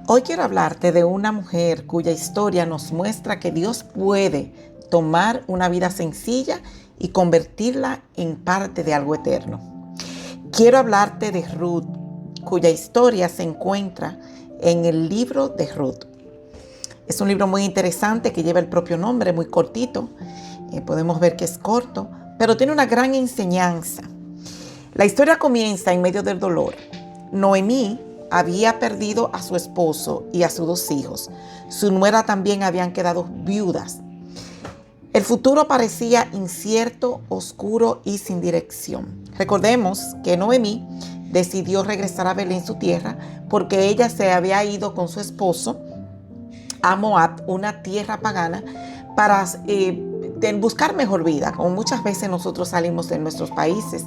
Hoy quiero hablarte de una mujer cuya historia nos muestra que Dios puede tomar una vida sencilla y convertirla en parte de algo eterno. Quiero hablarte de Ruth, cuya historia se encuentra en el libro de Ruth. Es un libro muy interesante que lleva el propio nombre, muy cortito. Podemos ver que es corto, pero tiene una gran enseñanza. La historia comienza en medio del dolor. Noemí había perdido a su esposo y a sus 2 hijos. Su nuera también habían quedado viudas. El futuro parecía incierto, oscuro y sin dirección. Recordemos que Noemí decidió regresar a Belén, su tierra, porque ella se había ido con su esposo a Moab, una tierra pagana, para buscar mejor vida, como muchas veces nosotros salimos de nuestros países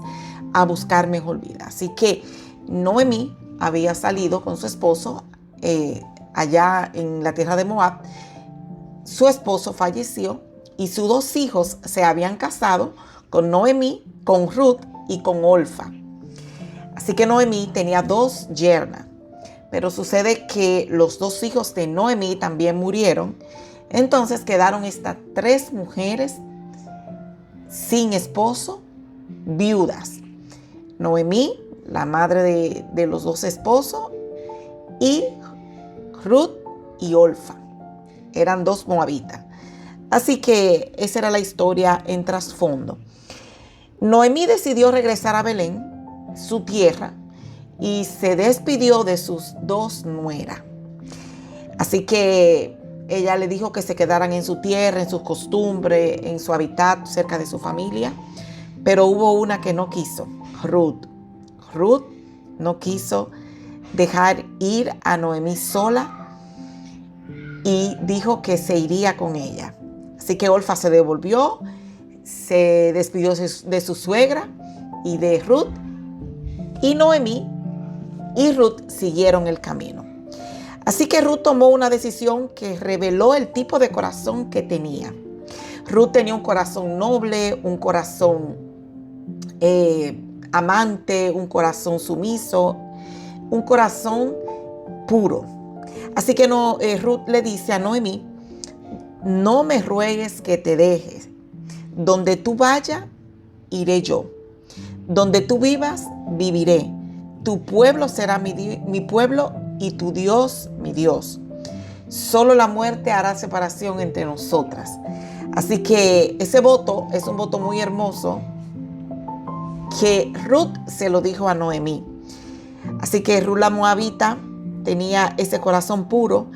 a buscar mejor vida. Así que Noemí había salido con su esposo allá en la tierra de Moab. Su esposo falleció y sus 2 hijos se habían casado con Noemí, con Ruth y con Orfa. Así que Noemí tenía 2 yernas. Pero sucede que los 2 hijos de Noemí también murieron. Entonces quedaron estas 3 mujeres sin esposo, viudas. Noemí, la madre de los 2 esposos, y Ruth y Orfa. Eran 2 moabitas. Así que esa era la historia en trasfondo. Noemí decidió regresar a Belén, su tierra, y se despidió de sus 2 nueras. Así que ella le dijo que se quedaran en su tierra, en sus costumbres, en su hábitat, cerca de su familia. Pero hubo una que no quiso, Ruth. Ruth no quiso dejar ir a Noemí sola y dijo que se iría con ella. Así que Orfa se devolvió, se despidió de su suegra y de Ruth, y Noemí y Ruth siguieron el camino. Así que Ruth tomó una decisión que reveló el tipo de corazón que tenía. Ruth tenía un corazón noble, un corazón amante, un corazón sumiso, un corazón puro. Así que Ruth le dice a Noemí: no me ruegues que te dejes. Donde tú vayas, iré yo. Donde tú vivas, viviré. Tu pueblo será mi pueblo y tu Dios mi Dios. Solo la muerte hará separación entre nosotras. Así que ese voto es un voto muy hermoso que Ruth se lo dijo a Noemí. Así que Ruth la moabita tenía ese corazón puro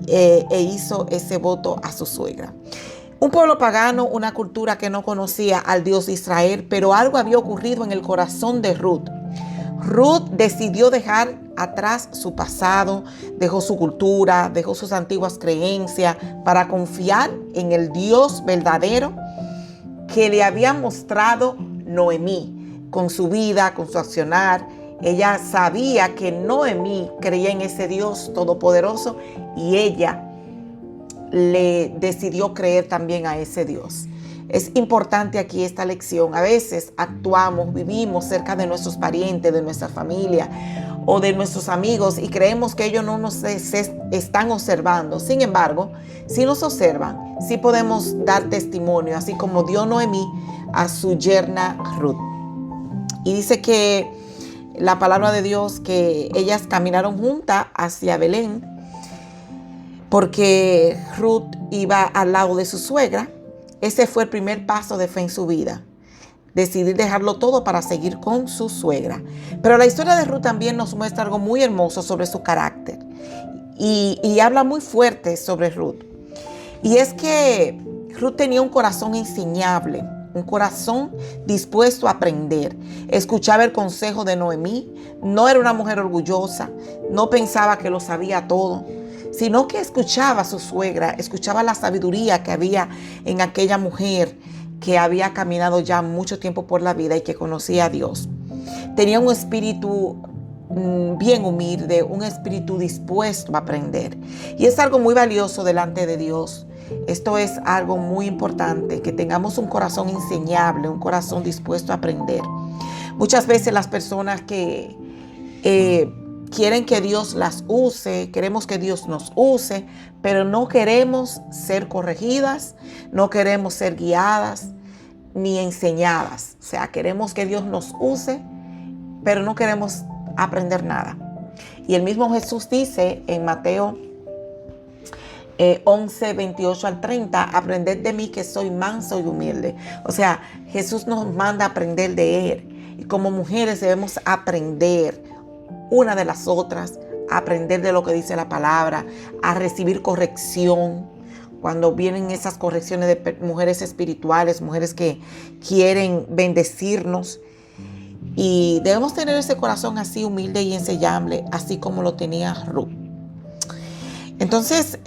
e hizo ese voto a su suegra. Un pueblo pagano, una cultura que no conocía al Dios de Israel, pero algo había ocurrido en el corazón de Ruth. Ruth decidió dejar atrás su pasado, dejó su cultura, dejó sus antiguas creencias para confiar en el Dios verdadero que le había mostrado Noemí con su vida, con su accionar. Ella sabía que Noemí creía en ese Dios todopoderoso y ella le decidió creer también a ese Dios. Es importante aquí esta lección. A veces actuamos, vivimos cerca de nuestros parientes, de nuestra familia o de nuestros amigos y creemos que ellos no nos están observando. Sin embargo, si nos observan, sí podemos dar testimonio, así como dio Noemí a su yerna Ruth. Y dice que la palabra de Dios que ellas caminaron juntas hacia Belén porque Ruth iba al lado de su suegra. Ese fue el primer paso de fe en su vida. Decidir dejarlo todo para seguir con su suegra. Pero la historia de Ruth también nos muestra algo muy hermoso sobre su carácter. Y habla muy fuerte sobre Ruth. Y es que Ruth tenía un corazón enseñable, un corazón dispuesto a aprender. Escuchaba el consejo de Noemí. No era una mujer orgullosa. No pensaba que lo sabía todo, sino que escuchaba a su suegra, escuchaba la sabiduría que había en aquella mujer que había caminado ya mucho tiempo por la vida y que conocía a Dios. Tenía un espíritu bien humilde, un espíritu dispuesto a aprender. Y es algo muy valioso delante de Dios. Esto es algo muy importante, que tengamos un corazón enseñable, un corazón dispuesto a aprender. Muchas veces las personas que quieren que Dios las use, queremos que Dios nos use, pero no queremos ser corregidas, no queremos ser guiadas ni enseñadas. O sea, queremos que Dios nos use, pero no queremos aprender nada. Y el mismo Jesús dice en Mateo 11, 28 al 30, aprended de mí que soy manso y humilde. O sea, Jesús nos manda a aprender de Él. Y como mujeres debemos aprender una de las otras, a aprender de lo que dice la palabra, a recibir corrección. Cuando vienen esas correcciones de mujeres espirituales, mujeres que quieren bendecirnos. Y debemos tener ese corazón así humilde y enseñable, así como lo tenía Ruth. Entonces,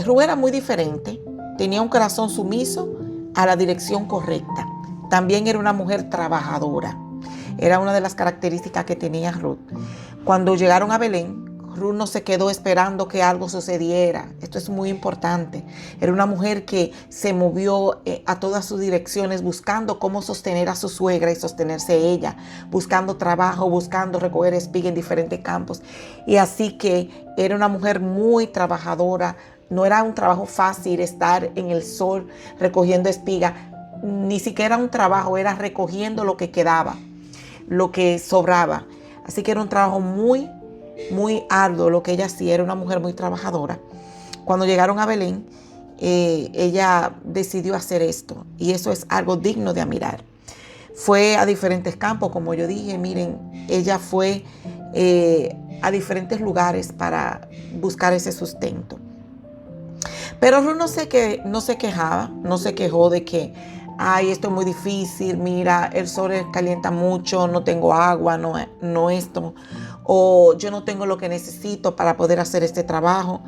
Ruth era muy diferente. Tenía un corazón sumiso a la dirección correcta. También era una mujer trabajadora. Era una de las características que tenía Ruth. Cuando llegaron a Belén, Ruth no se quedó esperando que algo sucediera. Esto es muy importante. Era una mujer que se movió a todas sus direcciones buscando cómo sostener a su suegra y sostenerse ella, buscando trabajo, buscando recoger espiga en diferentes campos. Y así que era una mujer muy trabajadora. No era un trabajo fácil estar en el sol recogiendo espiga. Ni siquiera un trabajo, era recogiendo lo que quedaba, lo que sobraba. Así que era un trabajo muy arduo lo que ella hacía. Era una mujer muy trabajadora. Cuando llegaron a Belén, ella decidió hacer esto, y eso es algo digno de admirar. Fue a diferentes campos, como yo dije. Miren, ella fue a diferentes lugares para buscar ese sustento. Pero Ruth no se quejaba, no se quejó de que ay, esto es muy difícil, mira, el sol calienta mucho, no tengo agua, no esto, o yo no tengo lo que necesito para poder hacer este trabajo.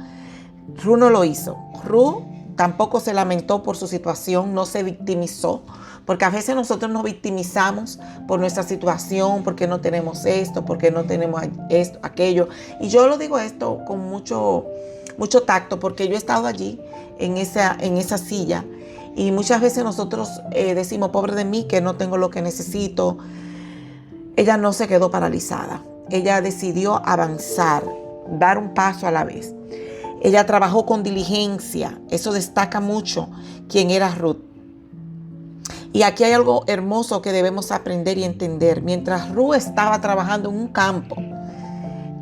Ruth no lo hizo. Ruth tampoco se lamentó por su situación, no se victimizó, porque a veces nosotros nos victimizamos por nuestra situación, porque no tenemos esto, porque no tenemos esto, aquello. Y yo lo digo esto con mucho tacto, porque yo he estado allí en esa silla. Y muchas veces nosotros decimos, pobre de mí, que no tengo lo que necesito. Ella no se quedó paralizada. Ella decidió avanzar, dar un paso a la vez. Ella trabajó con diligencia. Eso destaca mucho quién era Ruth. Y aquí hay algo hermoso que debemos aprender y entender. Mientras Ruth estaba trabajando en un campo,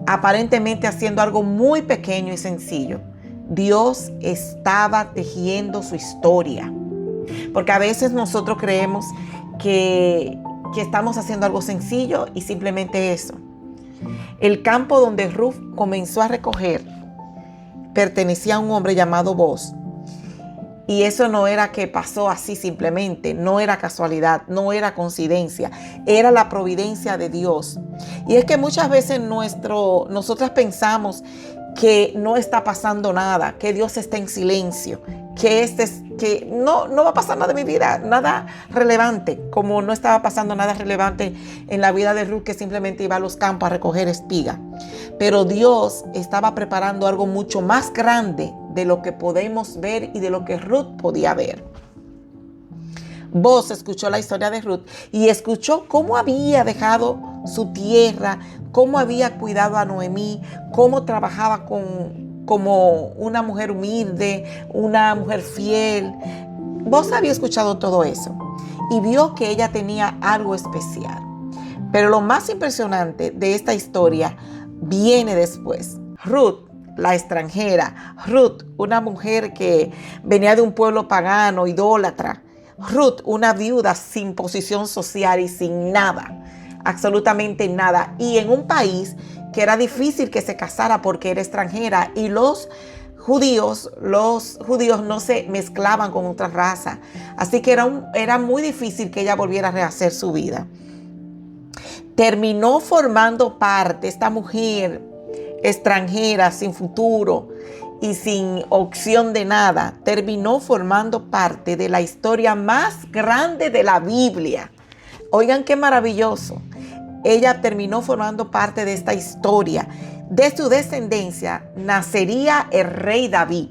aparentemente haciendo algo muy pequeño y sencillo, Dios estaba tejiendo su historia. Porque a veces nosotros creemos que estamos haciendo algo sencillo y simplemente eso. El campo donde Ruth comenzó a recoger pertenecía a un hombre llamado Boaz. Y eso no era que pasó así simplemente, no era casualidad, no era coincidencia, era la providencia de Dios. Y es que muchas veces nosotras pensamos que no está pasando nada, que Dios está en silencio, que no va a pasar nada en mi vida, nada relevante, como no estaba pasando nada relevante en la vida de Ruth, que simplemente iba a los campos a recoger espiga. Pero Dios estaba preparando algo mucho más grande de lo que podemos ver y de lo que Ruth podía ver. Boaz escuchó la historia de Ruth y escuchó cómo había dejado su tierra, cómo había cuidado a Noemí, cómo trabajaba como una mujer humilde, una mujer fiel. Boaz había escuchado todo eso y vio que ella tenía algo especial. Pero lo más impresionante de esta historia viene después. Ruth, la extranjera, Ruth, una mujer que venía de un pueblo pagano, idólatra. Ruth, una viuda sin posición social y sin nada, absolutamente nada. Y en un país que era difícil que se casara porque era extranjera, y los judíos no se mezclaban con otra raza. Así que era muy difícil que ella volviera a rehacer su vida. Terminó formando parte, esta mujer extranjera, sin futuro y sin opción de nada, terminó formando parte de la historia más grande de la Biblia. Oigan qué maravilloso. Ella terminó formando parte de esta historia. De su descendencia nacería el rey David.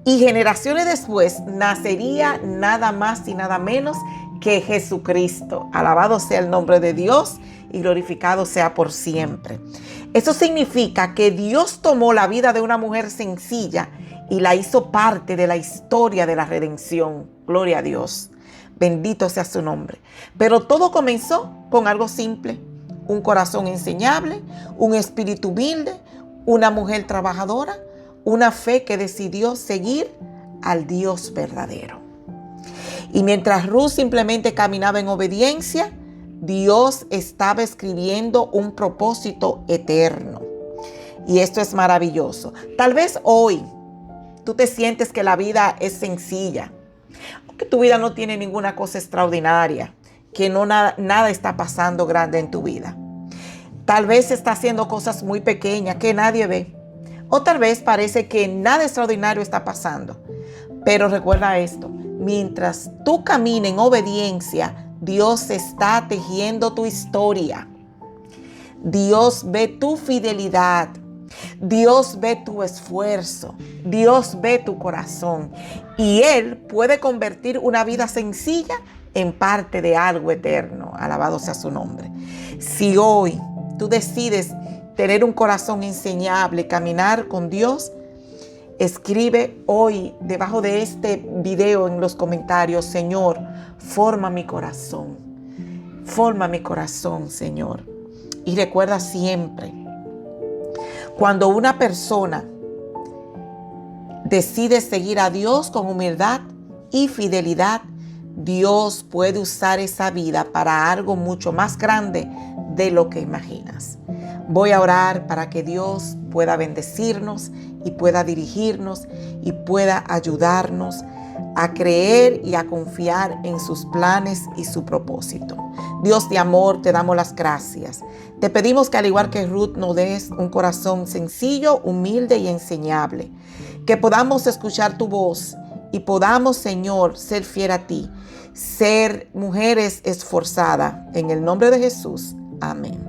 Y generaciones después nacería nada más y nada menos que Jesucristo. Alabado sea el nombre de Dios y glorificado sea por siempre. Eso significa que Dios tomó la vida de una mujer sencilla y la hizo parte de la historia de la redención. Gloria a Dios. Bendito sea su nombre. Pero todo comenzó con algo simple: un corazón enseñable, un espíritu humilde, una mujer trabajadora, una fe que decidió seguir al Dios verdadero. Y mientras Ruth simplemente caminaba en obediencia, Dios estaba escribiendo un propósito eterno. Y esto es maravilloso. Tal vez hoy tú te sientes que la vida es sencilla, que tu vida no tiene ninguna cosa extraordinaria, que nada está pasando grande en tu vida. Tal vez estás haciendo cosas muy pequeñas que nadie ve. O tal vez parece que nada extraordinario está pasando. Pero recuerda esto: mientras tú camines en obediencia, Dios está tejiendo tu historia. Dios ve tu fidelidad. Dios ve tu esfuerzo. Dios ve tu corazón. Y Él puede convertir una vida sencilla en parte de algo eterno. Alabado sea su nombre. Si hoy tú decides tener un corazón enseñable, caminar con Dios, escribe hoy debajo de este video en los comentarios: Señor, forma mi corazón. Forma mi corazón, Señor. Y recuerda siempre, cuando una persona decide seguir a Dios con humildad y fidelidad, Dios puede usar esa vida para algo mucho más grande de lo que imaginas. Voy a orar para que Dios pueda bendecirnos y pueda dirigirnos y pueda ayudarnos a creer y a confiar en sus planes y su propósito. Dios de amor, te damos las gracias. Te pedimos que, al igual que Ruth, nos des un corazón sencillo, humilde y enseñable. Que podamos escuchar tu voz y podamos, Señor, ser fiel a ti. Ser mujeres esforzadas. En el nombre de Jesús. Amén.